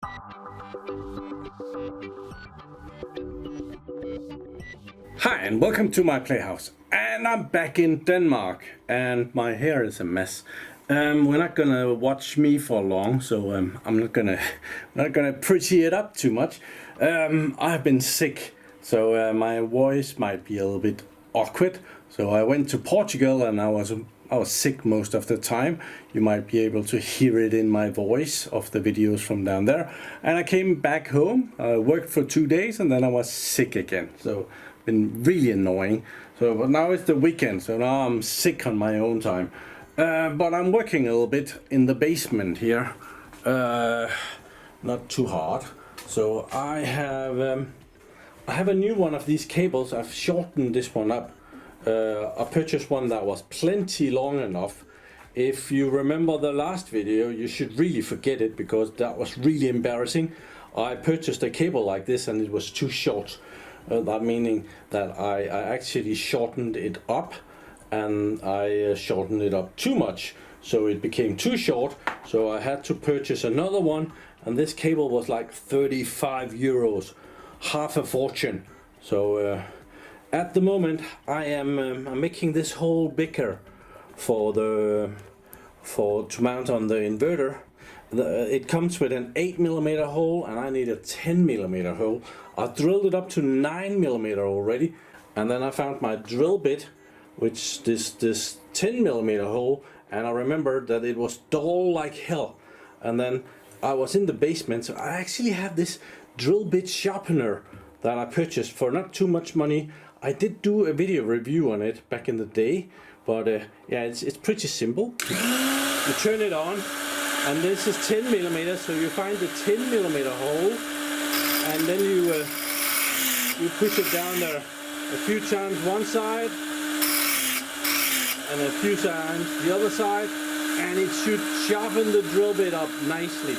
Hi and welcome to my playhouse, and I'm back in Denmark and my hair is a mess. We're not gonna watch me for long, so I'm not gonna pretty it up too much. I've been sick, so my voice might be a little bit awkward. So I went to Portugal and I was sick most of the time. You might be able to hear it in my voice of the videos from down there. And I came back home, I worked for 2 days and then I was sick again. So been really annoying. So but now it's the weekend, so now I'm sick on my own time. But I'm working a little bit in the basement here. Not too hard. So I have a new one of these cables. I've shortened this one up. I purchased one that was plenty long enough. If you remember the last video, you should really forget it because that was really embarrassing. I purchased a cable like this and it was too short. That meaning that I actually shortened it up, and I shortened it up too much, so it became too short. So I had to purchase another one, and this cable was like 35 euros, half a fortune. So at the moment I'm making this hole bigger to mount on the inverter. It comes with an 8mm hole and I need a 10mm hole. I drilled it up to 9mm already, and then I found my drill bit, which this 10mm hole, and I remembered that it was dull like hell. And then I was in the basement, so I actually have this drill bit sharpener that I purchased for not too much money. I did do a video review on it back in the day, but yeah, it's pretty simple. You turn it on, and this is 10mm, so you find the 10mm hole, and then you push it down there a few times one side, and a few times the other side, and it should sharpen the drill bit up nicely.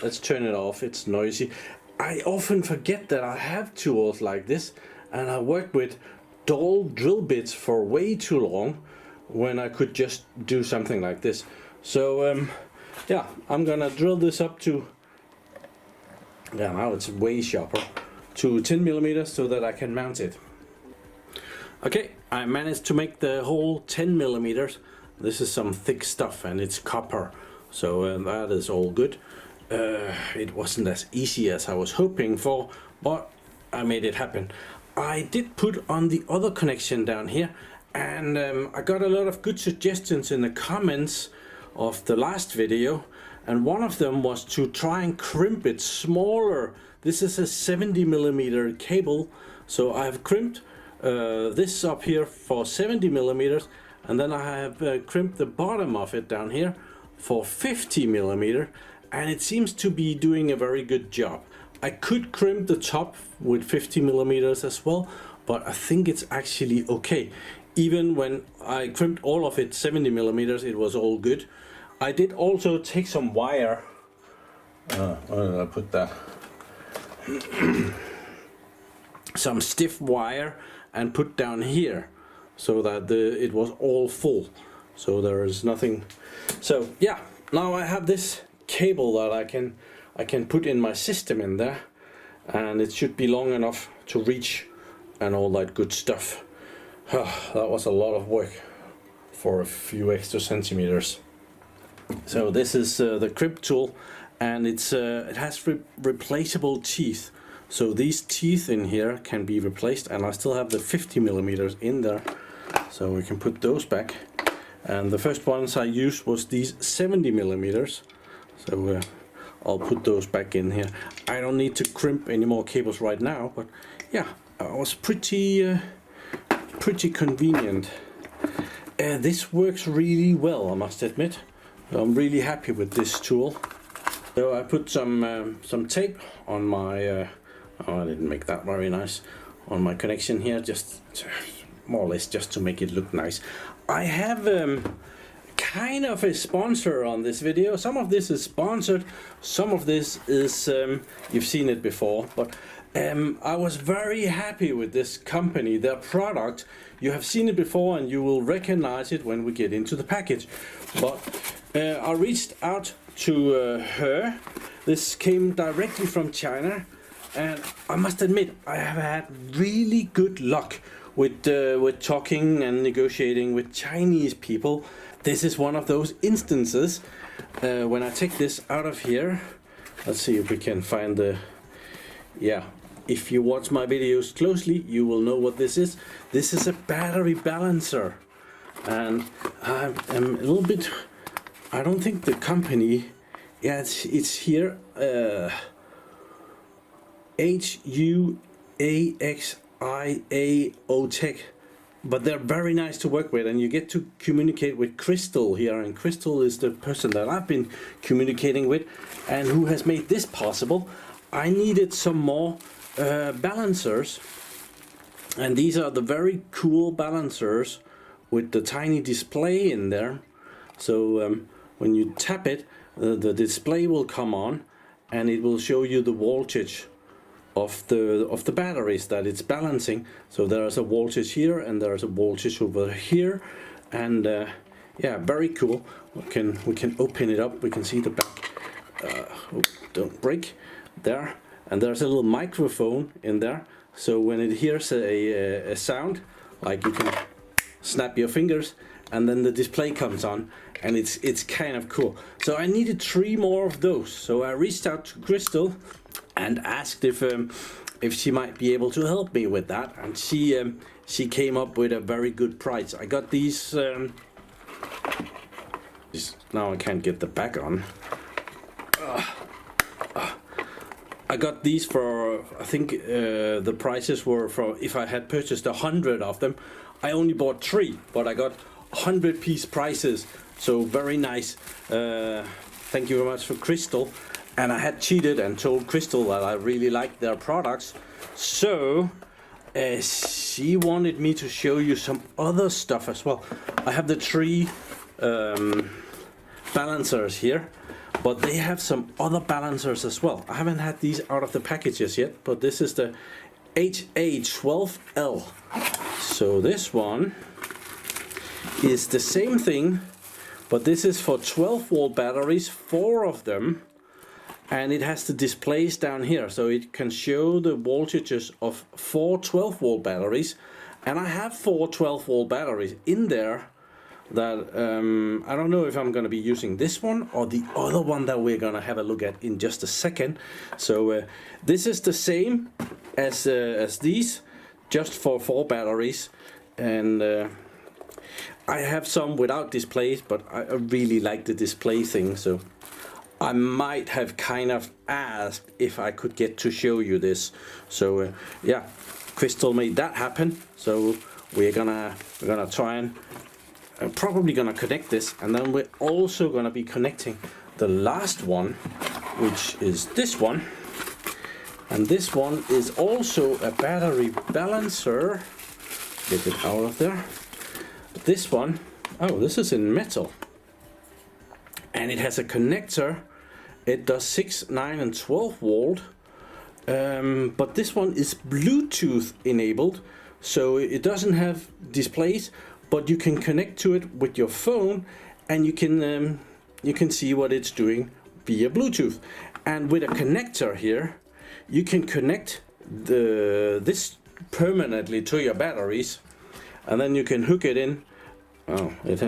Let's turn it off, it's noisy. I often forget that I have tools like this, and I worked with dull drill bits for way too long when I could just do something like this. So yeah, I'm gonna drill this up to, yeah, now it's way sharper, to 10mm so that I can mount it. Okay, I managed to make the hole 10mm. This is some thick stuff and it's copper, so that is all good. It wasn't as easy as I was hoping for, but I made it happen. I did put on the other connection down here, and I got a lot of good suggestions in the comments of the last video, and one of them was to try and crimp it smaller. This is a 70mm cable, so I have crimped this up here for 70mm, and then I have crimped the bottom of it down here for 50mm, and it seems to be doing a very good job. I could crimp the top with 50mm as well, but I think it's actually okay. Even when I crimped all of it 70mm, it was all good. I did also take some wire. Where did I put that? Some stiff wire and put down here so that it was all full. So there is nothing. So yeah, now I have this cable that I can put in my system in there, and it should be long enough to reach and all that good stuff. That was a lot of work for a few extra centimeters. So this is the crimp tool, and it has replaceable teeth. So these teeth in here can be replaced, and I still have the 50mm in there, so we can put those back. And the first ones I used was these 70mm, so I'll put those back in here. I don't need to crimp any more cables right now, but yeah, it was pretty convenient. This works really well, I must admit. I'm really happy with this tool. So I put some tape on my, oh, I didn't make that very nice, on my connection here, just more or less just to make it look nice. I have kind of a sponsor on this video. Some of this is sponsored, some of this is, you've seen it before, but I was very happy with this company, their product. You have seen it before and you will recognize it when we get into the package. But I reached out to her. This came directly from China, and I must admit I have had really good luck with talking and negotiating with Chinese people. This is one of those instances. When I take this out of here, let's see if we can find the, yeah, if you watch my videos closely you will know what this is. This is a battery balancer, and I'm a little bit, I don't think the company, yeah, it's here, HUAXIA Tech, but they're very nice to work with, and you get to communicate with Crystal here, and Crystal is the person that I've been communicating with and who has made this possible. I needed some more balancers, and these are the very cool balancers with the tiny display in there. So when you tap it, the display will come on and it will show you the voltage of the batteries that it's balancing. So there's a voltage here and there's a voltage over here, and yeah, very cool. We can open it up. We can see the back. Don't break there. And there's a little microphone in there, so when it hears a sound, like you can snap your fingers and then the display comes on, and it's kind of cool. So I needed 3 more of those, so I reached out to Crystal and asked if she might be able to help me with that, and she came up with a very good price. I got these, now I can't get the back on. I got these for, I think the prices were for, if I had purchased 100 of them, I only bought 3, but I got 100-piece prices, so very nice. Thank you very much for Crystal. And I had cheated and told Crystal that I really liked their products, so she wanted me to show you some other stuff as well. I have the 3 balancers here, but they have some other balancers as well. I haven't had these out of the packages yet, but this is the HA12L. So this one is the same thing, but this is for 12-volt batteries, 4 of them, and it has the displays down here, so it can show the voltages of 4 12-volt batteries. And I have 4 12-volt batteries in there that I don't know if I'm going to be using this one or the other one that we're going to have a look at in just a second. So this is the same as these, just for 4 batteries, and I have some without displays, but I really like the display thing, so I might have kind of asked if I could get to show you this. So yeah, Crystal made that happen, so we're gonna try and probably gonna connect this, and then we're also gonna be connecting the last one, which is this one. And this one is also a battery balancer. Get it out of there. This one, oh, this is in metal, and it has a connector. It does 6, 9 and 12 volt, but this one is Bluetooth enabled, so it doesn't have displays, but you can connect to it with your phone, and you can see what it's doing via Bluetooth. And with a connector here, you can connect this permanently to your batteries, and then you can hook it in. Oh, it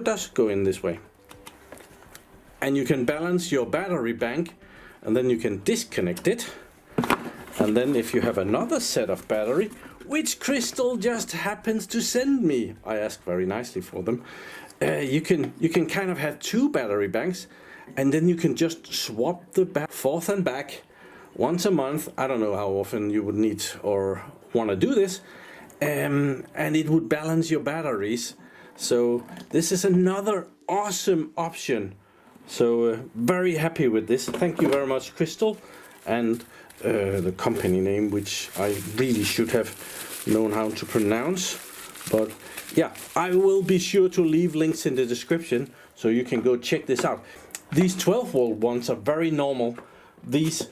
does go in this way, and you can balance your battery bank, and then you can disconnect it. And then if you have another set of battery, which Crystal just happens to send me, I asked very nicely for them, you can kind of have 2 battery banks, and then you can just swap the back forth and back once a month. I don't know how often you would need or want to do this, and it would balance your batteries. So this is another awesome option. So very happy with this. Thank you very much, Crystal, and the company name, which I really should have known how to pronounce. But yeah, I will be sure to leave links in the description so you can go check this out. These 12-volt ones are very normal. These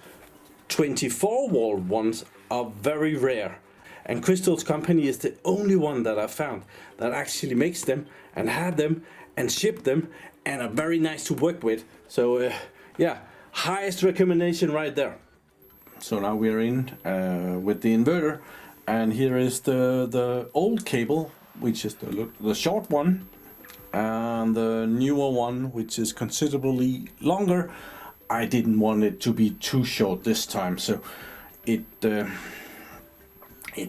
24-volt ones are very rare. And Crystal's company is the only one that I found that actually makes them and had them, and ship them, and are very nice to work with. So yeah, highest recommendation right there. So now we're in with the inverter, and here is the old cable, which is the short one, and the newer one, which is considerably longer. I didn't want it to be too short this time, so it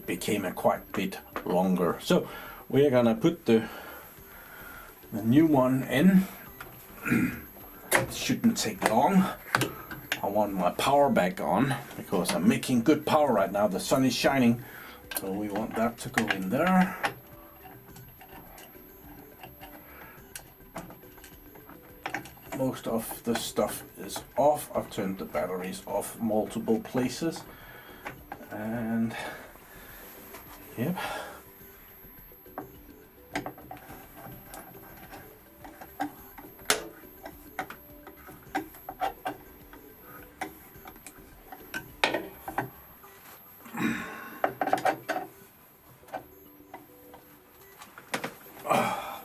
became a quite bit longer. So we're gonna put the new one in. It shouldn't take long. I want my power back on because I'm making good power right now. The sun is shining, so we want that to go in there. Most of the stuff is off. I've turned the batteries off multiple places, and yep.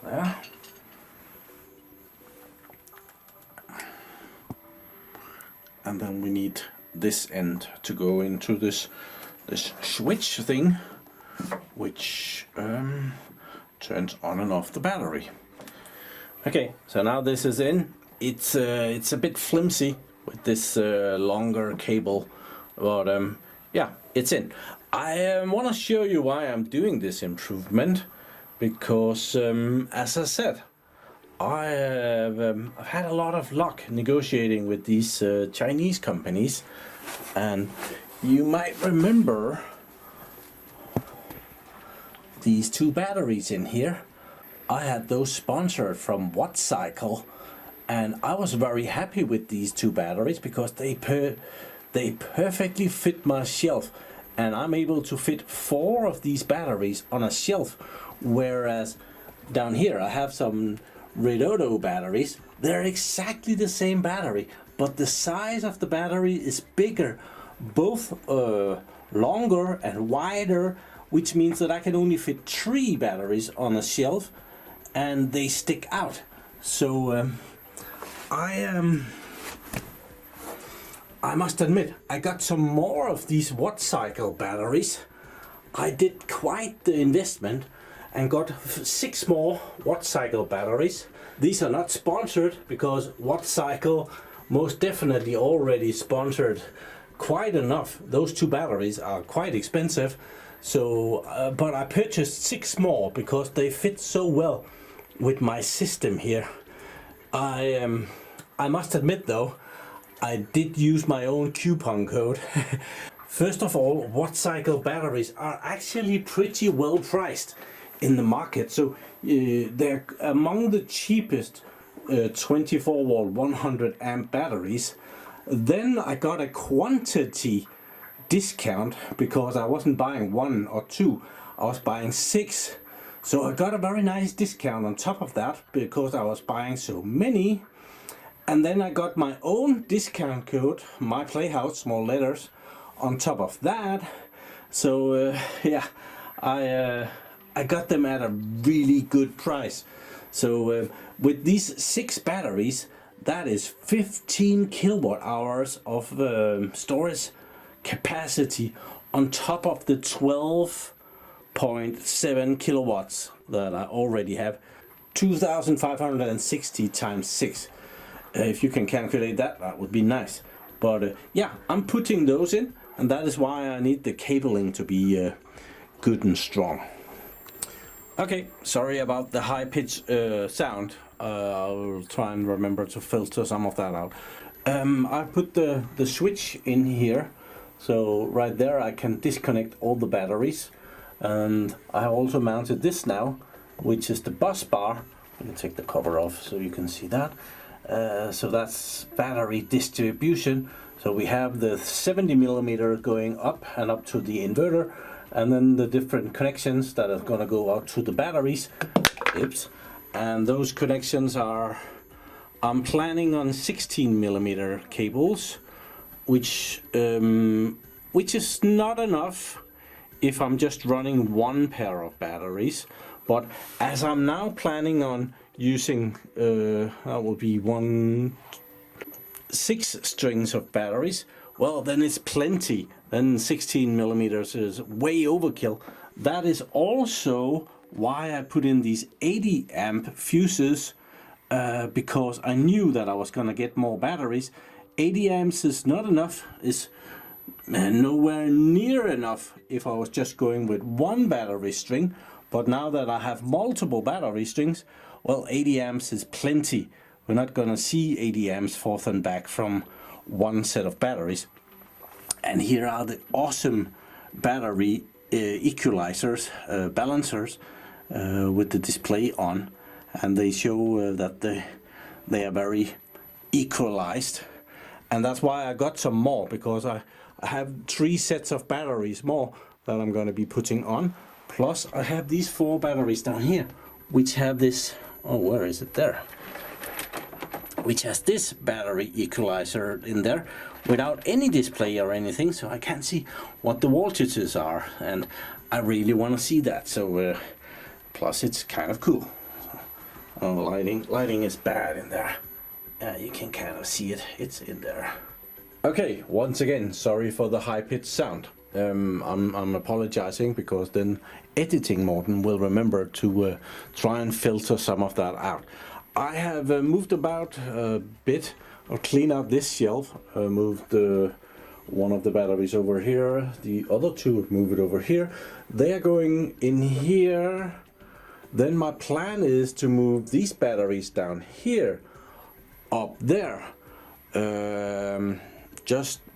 There. And then we need this end to go into this switch thing, which turns on and off the battery. Okay, so now this is in. It's a bit flimsy with this longer cable, but yeah, it's in. I want to show you why I'm doing this improvement, because as I said, I've had a lot of luck negotiating with these Chinese companies, and you might remember these two batteries in here. I had those sponsored from WattCycle, and I was very happy with these two batteries because they perfectly fit my shelf, and I'm able to fit 4 of these batteries on a shelf, whereas down here I have some Redodo batteries. They're exactly the same battery, but the size of the battery is bigger, both longer and wider, which means that I can only fit 3 batteries on a shelf, and they stick out. So I must admit, I got some more of these WattCycle batteries. I did quite the investment and got 6 more WattCycle batteries. These are not sponsored because WattCycle most definitely already sponsored quite enough. Those 2 batteries are quite expensive, so but I purchased 6 more because they fit so well with my system here. I must admit though, I did use my own coupon code. First of all, WattCycle batteries are actually pretty well priced in the market, so they're among the cheapest 24 volt 100 amp batteries. Then I got a quantity discount because I wasn't buying 1 or 2, I was buying 6, so I got a very nice discount on top of that because I was buying so many. And then I got my own discount code, my PlayHouse, small letters, on top of that. So yeah, I got them at a really good price. So with these 6 batteries, that is 15 kilowatt hours of storage capacity on top of the 12.7 kilowatts that I already have. 2,560 times 6. If you can calculate that, that would be nice. But yeah, I'm putting those in, and that is why I need the cabling to be good and strong. Okay, sorry about the high pitch sound. I'll try and remember to filter some of that out. I put the switch in here, so right there I can disconnect all the batteries. And I have also mounted this now, which is the bus bar. You can take the cover off so you can see that. So that's battery distribution. So we have the 70 millimeter going up and up to the inverter, and then the different connections that are going to go out to the batteries. Oops. And those connections are, I'm planning on 16 millimeter cables, which is not enough if I'm just running 1 pair of batteries. But as I'm now planning on using that will be 6 strings of batteries, well, then it's plenty. Then 16 millimeters is way overkill. That is also why I put in these 80 amp fuses, because I knew that I was gonna get more batteries. 80 amps is not enough, is nowhere near enough if I was just going with one battery string. But now that I have multiple battery strings, well, 80 amps is plenty. We're not gonna see 80 amps forth and back from one set of batteries. And here are the awesome battery equalizers, balancers, with the display on, and they show that they are very equalized. And that's why I got some more, because I have 3 sets of batteries more that I'm going to be putting on. Plus I have these 4 batteries down here, which have this, oh, where is it? There. Which has this battery equalizer in there without any display or anything, so I can't see what the voltages are, and I really want to see that. So plus it's kind of cool. Oh, lighting is bad in there. You can kind of see it, it's in there. Okay, once again, sorry for the high-pitched sound. I'm apologizing, because then editing Morten will remember to try and filter some of that out. I have moved about a bit, or clean out this shelf, moved one of the batteries over here, the other 2 move it over here. They are going in here. Then my plan is to move these batteries down here, up there.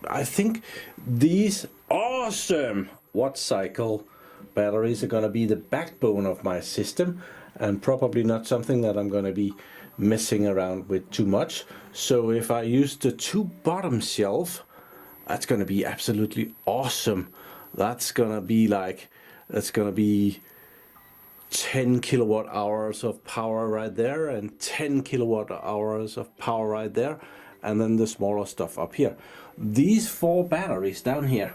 I think these awesome watt cycle batteries are going to be the backbone of my system, and probably not something that I'm going to be messing around with too much. So if I use the 2 bottom shelf, that's going to be absolutely awesome. That's going to be 10 kilowatt hours of power right there, and 10 kilowatt hours of power right there, and then the smaller stuff up here. These 4 batteries down here,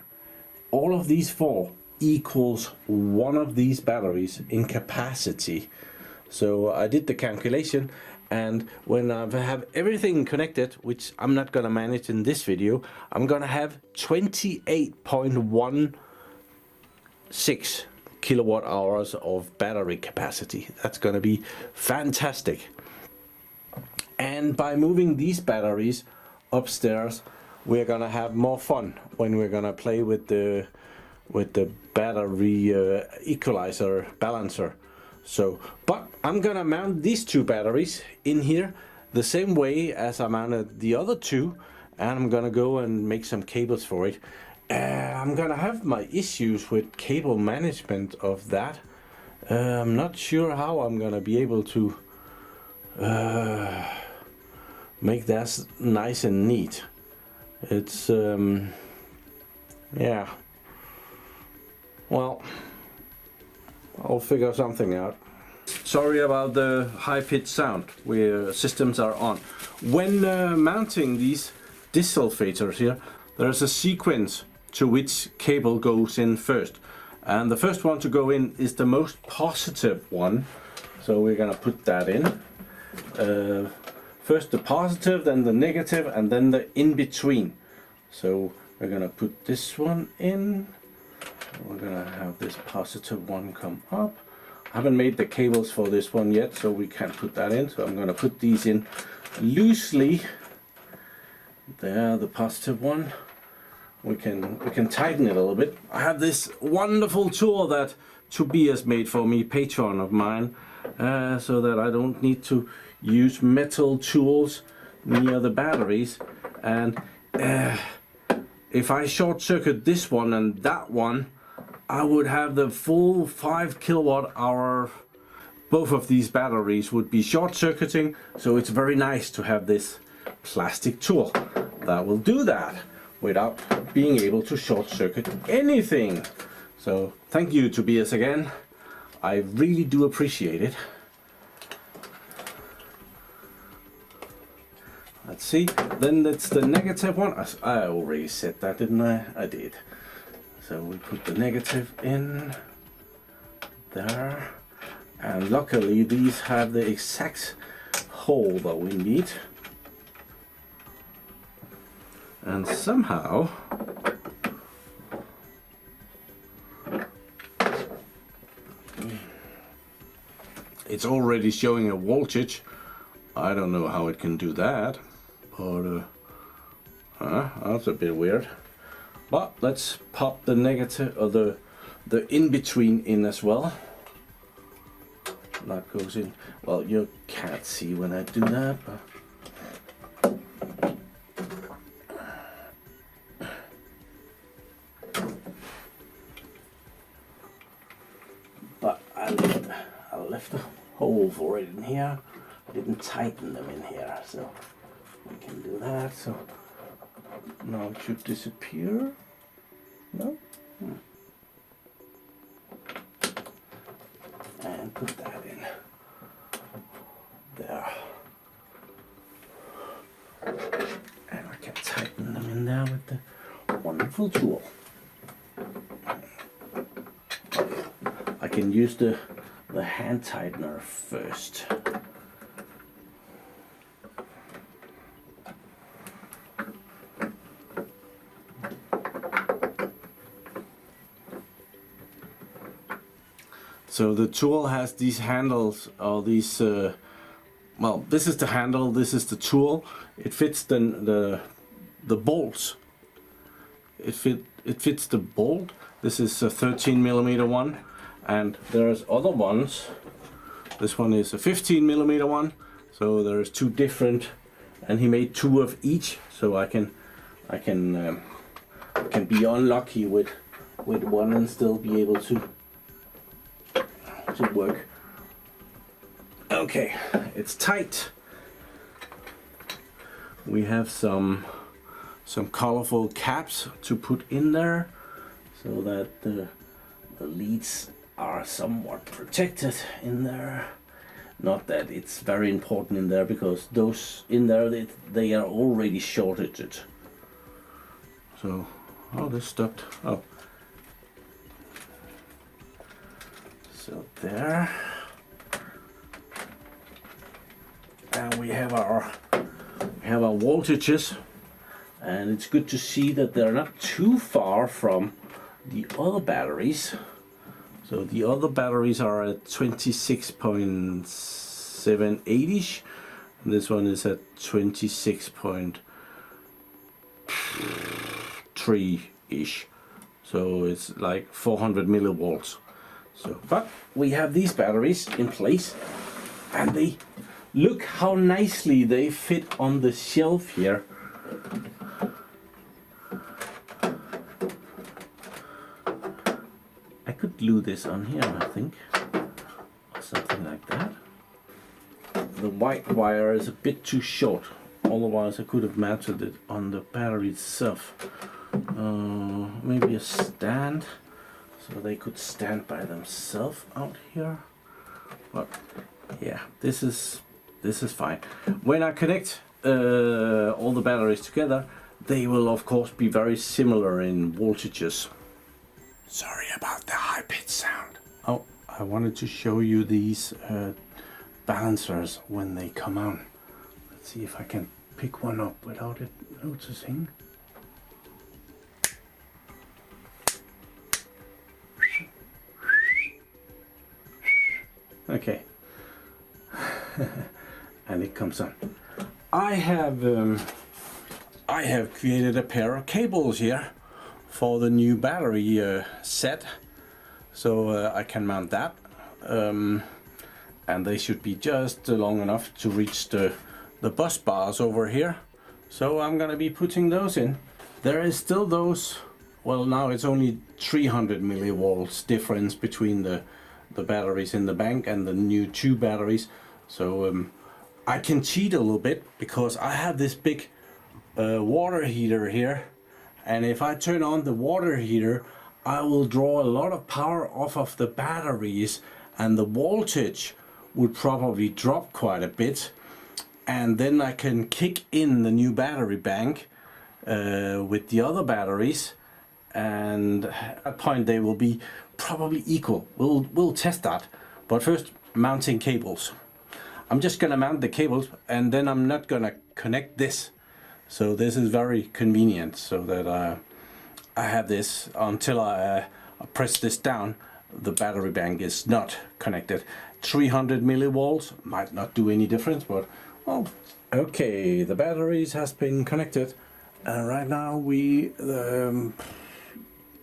all of these 4 equals one of these batteries in capacity. So I did the calculation, and when I have everything connected, which I'm not gonna manage in this video, I'm gonna have 28.16 kilowatt hours of battery capacity. That's gonna be fantastic. And by moving these batteries upstairs, we're gonna have more fun when we're gonna play with the battery equalizer balancer. So, but I'm gonna mount these 2 batteries in here the same way as I mounted the other 2, and I'm gonna go and make some cables for it. I'm gonna have my issues with cable management of that. I'm not sure how I'm gonna be able to make that nice and neat. It's yeah, well, I'll figure something out. Sorry about the high-pitched sound. Systems are on. When mounting these disulfators here, there's a sequence to which cable goes in first, and the first one to go in is the most positive one, so we're gonna put that in. First the positive, then the negative, and then the in-between. So we're gonna put this one in. We're gonna have this positive one come up. I haven't made the cables for this one yet, so we can't put that in. So I'm gonna put these in loosely. There, the positive one. We can tighten it a little bit. I have this wonderful tool that Tobias made for me, patron of mine, so that I don't need to use metal tools near the batteries. And if I short circuit this one and that one, I would have the full 5 kilowatt hour. Both of these batteries would be short circuiting, so it's very nice to have this plastic tool that will do that without being able to short circuit anything. So thank you, Tobias, again. I really do appreciate it. Let's see, then that's the negative one. I already said that, didn't I? I did. So we put the negative in there, And luckily these have the exact hole that we need. And somehow it's already showing a voltage. I don't know how it can do that, but that's a bit weird. But let's pop the negative or the in-between in as well. That goes in. Well, you can't see when I do that, but I left a hole for it in here. I didn't tighten them in here, so we can do that. So now it should disappear. No? And put that in there. And I can tighten them in there with the wonderful tool. I can use the hand tightener first. So the tool has these handles, or these, well, this is the handle, this is the tool. It fits the bolts. It fits the bolt. This is a 13mm one, and there's other ones. This one is a 15mm one. So there's two different, and he made two of each. So I can be unlucky with one and still be able to work. Okay, it's tight. We have some colorful caps to put in there so that the leads are somewhat protected in there. Not that it's very important in there, because those in there, they are already shorted. So, oh, this stopped. Oh. So there, and we have our voltages, and it's good to see that they're not too far from the other batteries. So the other batteries are at 26.78ish, and this one is at 26.3ish. So it's like 400 millivolts. So, but we have these batteries in place, and they look how nicely they fit on the shelf here. I could glue this on here, I think, or something like that. The white wire is a bit too short, otherwise I could have mounted it on the battery itself. Maybe a stand, so they could stand by themselves out here. But yeah, this is fine. When I connect all the batteries together, they will of course be very similar in voltages. Sorry about the high pitch sound. Oh, I wanted to show you these balancers when they come on. Let's see if I can pick one up without it noticing. Okay, and it comes on. I have created a pair of cables here for the new battery set, so I can mount that, and they should be just long enough to reach the bus bars over here. So I'm gonna be putting those in. There is still those. Well, now it's only 300 millivolts difference between the batteries in the bank and the new two batteries. So I can cheat a little bit, because I have this big water heater here, and if I turn on the water heater, I will draw a lot of power off of the batteries, and the voltage would probably drop quite a bit, and then I can kick in the new battery bank with the other batteries, and at that point they will be probably equal. We'll test that, but first mounting cables. I'm just gonna mount the cables and then I'm not gonna connect this. So this is very convenient, so that I have this until I press this down. The battery bank is not connected. 300 millivolts might not do any difference, but well. Okay, the batteries has been connected, and right now we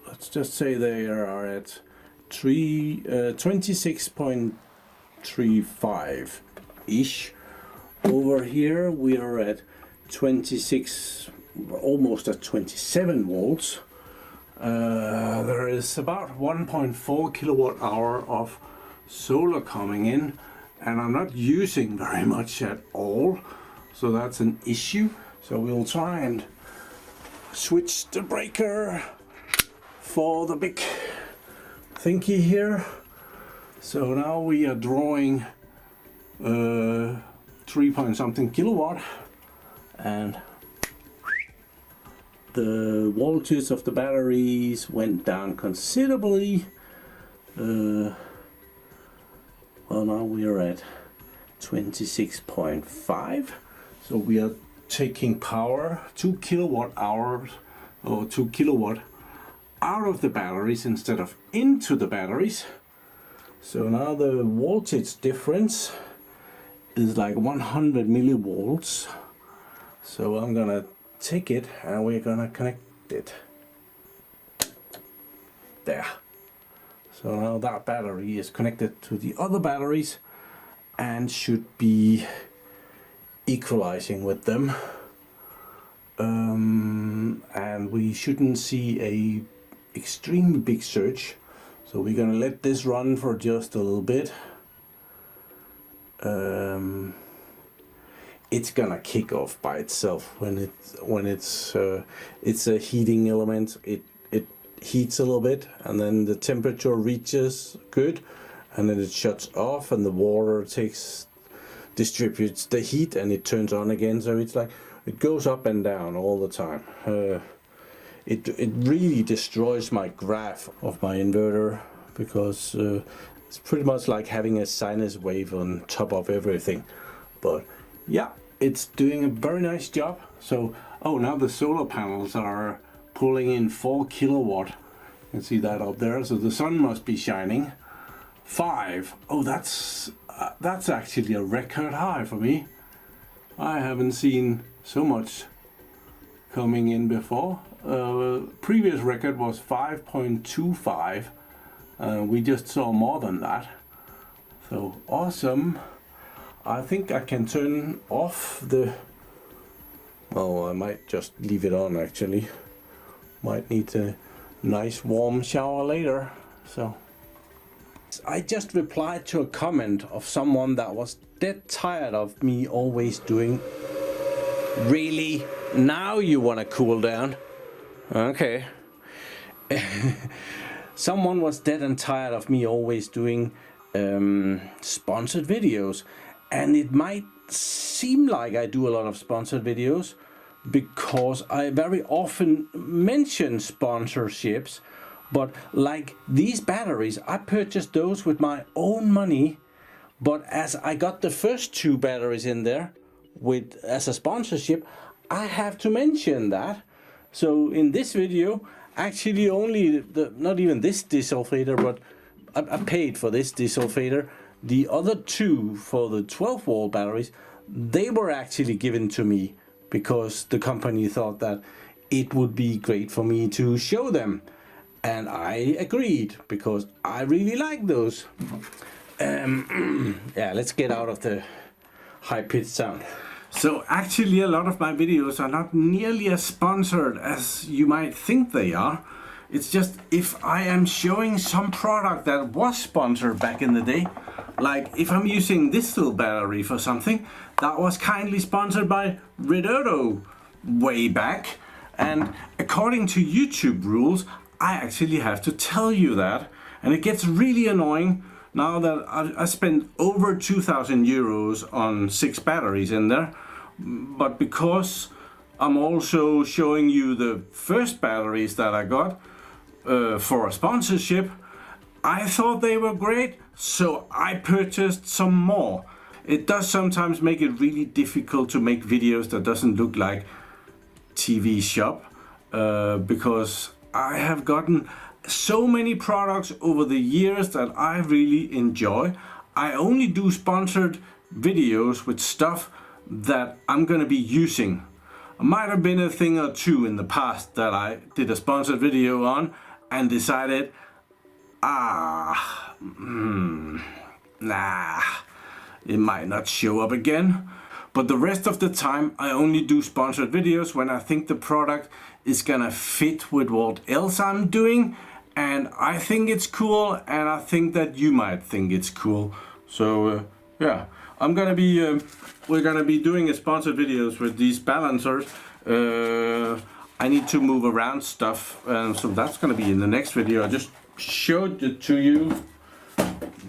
let's just say they are at 26.35 ish. Over here we are at 26, almost at 27 volts. There is about 1.4 kilowatt hour of solar coming in, and I'm not using very much at all, so that's an issue. So we'll try and switch the breaker for the big thingy here. So now we are drawing 3 point something kilowatt, and the voltage of the batteries went down considerably. Well, now we are at 26.5, so we are taking power 2 kilowatt hours or 2 kilowatt out of the batteries instead of into the batteries. So now the voltage difference is like 100 millivolts. So I'm gonna take it and we're gonna connect it there. So now that battery is connected to the other batteries and should be equalizing with them, and we shouldn't see a extremely big surge. So we're gonna let this run for just a little bit. It's gonna kick off by itself when it's a heating element. It heats a little bit, and then the temperature reaches good, and then it shuts off, and the water distributes the heat, and it turns on again. So it's like it goes up and down all the time. It really destroys my graph of my inverter, because it's pretty much like having a sinus wave on top of everything. But yeah, it's doing a very nice job. So now the solar panels are pulling in 4 kilowatt. You can see that up there. So the sun must be shining. 5. Oh, that's actually a record high for me. I haven't seen so much coming in before. Previous record was 5.25. We just saw more than that. So awesome. I think I can turn off the... Well, I might just leave it on actually. Might need a nice warm shower later. So I just replied to a comment of someone that was dead tired of me always doing... Really? Now you want to cool down? Okay. Someone was dead and tired of me always doing sponsored videos, and it might seem like I do a lot of sponsored videos because I very often mention sponsorships, but like these batteries, I purchased those with my own money, but as I got the first 2 batteries in there as a sponsorship, I have to mention that. So in this video, actually only not even this desulfator, but I paid for this desulfator. The other 2 for the 12 volt batteries, they were actually given to me because the company thought that it would be great for me to show them, and I agreed because I really like those. Yeah, let's get out of the high-pitched sound. So actually a lot of my videos are not nearly as sponsored as you might think they are. It's just if I am showing some product that was sponsored back in the day, like if I'm using this little battery for something that was kindly sponsored by Redodo way back, and according to YouTube rules I actually have to tell you that, and it gets really annoying now that I spent over 2,000 euros on 6 batteries in there, but because I'm also showing you the first batteries that I got for a sponsorship, I thought they were great, so I purchased some more. It does sometimes make it really difficult to make videos that doesn't look like TV shop, because I have gotten so many products over the years that I really enjoy. I only do sponsored videos with stuff that I'm gonna be using. Might have been a thing or two in the past that I did a sponsored video on and decided, nah, it might not show up again. But the rest of the time I only do sponsored videos when I think the product is gonna fit with what else I'm doing, and I think it's cool, and I think that you might think it's cool. So yeah, we're gonna be doing a sponsored videos with these balancers. I need to move around stuff, so that's gonna be in the next video. I just showed it to you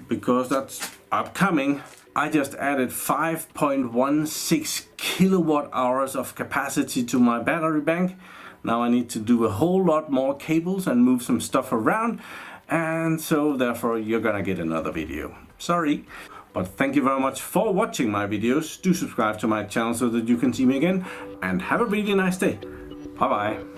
because that's upcoming. I just added 5.16 kilowatt hours of capacity to my battery bank. Now I need to do a whole lot more cables and move some stuff around, and so therefore you're gonna get another video. Sorry. But thank you very much for watching my videos. Do subscribe to my channel so that you can see me again, and have a really nice day. Bye bye.